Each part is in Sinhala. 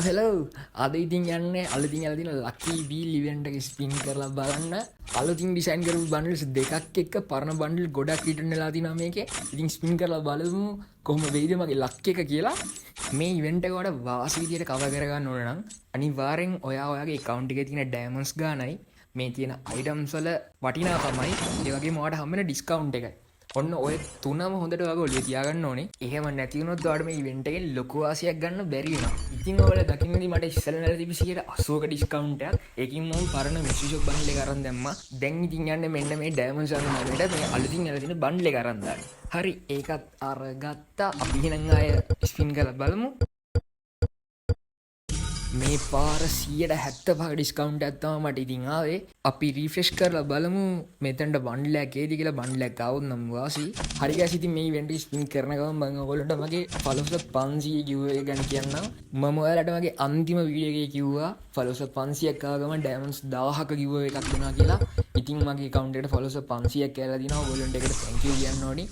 හෙලෝ අද ඉතින් යන්නේ අලුතින් ඇවිදින ලකි වීල් ඉවෙන්ට් එක ස්පින් කරලා බලන්න. අලුතින් ඩිසයින් කරපු බන්ඩල්ස් දෙකක් එක්ක පරණ බන්ඩල් ගොඩක් රිටර්න් වෙලා තිනවා මේකේ. ඉතින් ස්පින් කරලා බලමු කොහොම වෙයිද මගේ ලක් එක කියලා. මේ ඉවෙන්ට් එක වල වාසි විදියට කවර් කරගන්න ඕන නම් අනිවාර්යෙන් ඔයාගේ account එකේ තියෙන diamonds ගානයි මේ තියෙන items වල වටිනාකමයි ඒ වගේම ඔයාලට හම්බෙන discount එකයි. ඔන්න ඔය තුනම හොඳට ඔයාලා ඔළුවේ තියාගන්න ඕනේ. එහෙම නැති වුණොත් ඔයාලට මේ ඉවෙන්ට් එකෙන් ලොකු වාසියක් ගන්න බැරි වෙනවා. ඉතින් ඔයාලා දකින්නදී මට ඉස්සෙල්ලා නැලා තිබි 80ක ඩිස්කවුන්ට් එකක්. ඒකින් මම පරණ මිස්ටරි ෂොප් බන්ඩල් එක අරන් දැම්මා. දැන් ඉතින් යන්නේ මෙන්න මේ ඩයමන්ඩ්ස් අරන් නේද මේ අලුතින් ඇවිල්ලා තියෙන බන්ඩල් එක අරන් දාන්න. හරි ඒකත් අරගත්තා. අපි එහෙනම් ආය ස්පින් කරලා බලමු. මේ පාර 175 ඩිස්කවුන්ට් එකක් තමයි මට ඉතින් ආවේ. අපි රිෆ්‍රෙෂ් කරලා බලමු මෙතනට බන්ඩල් එකක් ඒද කියලා. බන්ඩල් එකක් ආවොත් නම් වාසි. හරි ගෑස් ඉතින් මේ ඉවෙන්ට් එක ස්පින් කරන ගමන් මම ඔයගොල්ලන්ට මගේ followers 500 giveaway ගැන කියන්නම්. මම ඔයාලට මගේ අන්තිම වීඩියෝ එකේ කිව්වා followers 500ක් ආව ගමන් diamonds 1000ක giveaway එකක් දෙනවා කියලා. ඉතින් මගේ account එකට followers 500ක් කියලා දිනවා. ඔයගොල්ලන්ට ඒකට thank you කියන්න ඕනි.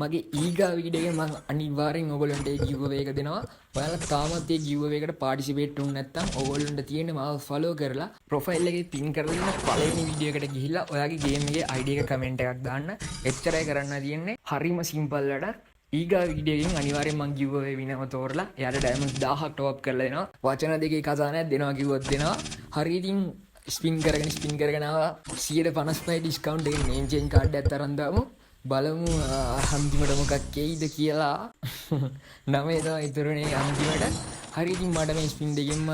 මගේ ඊගා වීඩියෝ එකේ මම අනිවාර්යෙන් ඔයගොල්ලන්ට ඒ giveaway එක දෙනවා. ඔයාලා තාමත් ඒ giveaway එකට participate වුනේ නැත්නම් ඔයගොල්ලන්ට තියෙන්නේ මාව follow කරලා profile එකේ pin කරලා ඉන්න පළවෙනි වීඩියෝ එකට ගිහිල්ලා ඔයාගේ game එකේ ID එක comment එකක් දාන්න. එච්චරයි කරන්න තියෙන්නේ. හරිම simple වැඩක්. ඊගා වීඩියෝ එකෙන් අනිවාර්යෙන් මම giveaway විනම තෝරලා එයාට diamonds 1000ක් top up කරලා දෙනවා. වචන දෙකේ කතා නැහැ දෙනවා කිව්වොත් දෙනවා. හරි ඉතින් ස්පින් කරගෙන ආවා 155 discount එකේ name change card එකක් තරන් දාමු. බලමු අන්තිමට මොකක් එයිද කියලා. 9 තමයි ඉතුරුනේ අන්තිමට. හරි ඉතින් මට මේ ස්පින් දෙකෙන්ම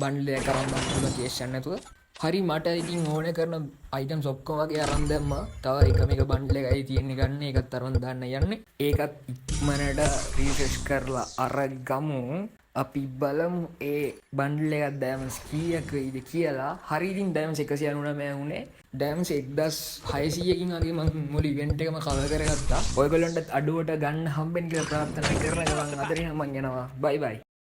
බන්ඩල් එකක් අරන් දාන්න පුළුවන් කේෂන් නැතුව. හරි මට ඉතින් ඕනේ කරන items ඔක්කොම වගේ අරන් දැම්මා. තව එක මේක බන්ඩල් එකයි තියෙන්නේ ගන්න. ඒකත් අරන් දාන්න යන්නේ. ඒකත් ඉක්මනට රිෆ්‍රෙෂ් කරලා අරගමු. අපි බලමු ඒ බන්ඩල් එකක් diamonds කීයක් වෙයිද කියලා. හරි ඉතින් diamonds 199 වුණේ. diamonds 1600කින් වගේ මම මුළු ඉවෙන්ට් එකම කවර් කරගත්තා. ඔයගොල්ලන්ට අඩුවට ගන්න හම්බෙන්න කියලා ප්‍රාර්ථනා කරනවා. අදරින් මම යනවා. බයි බයි.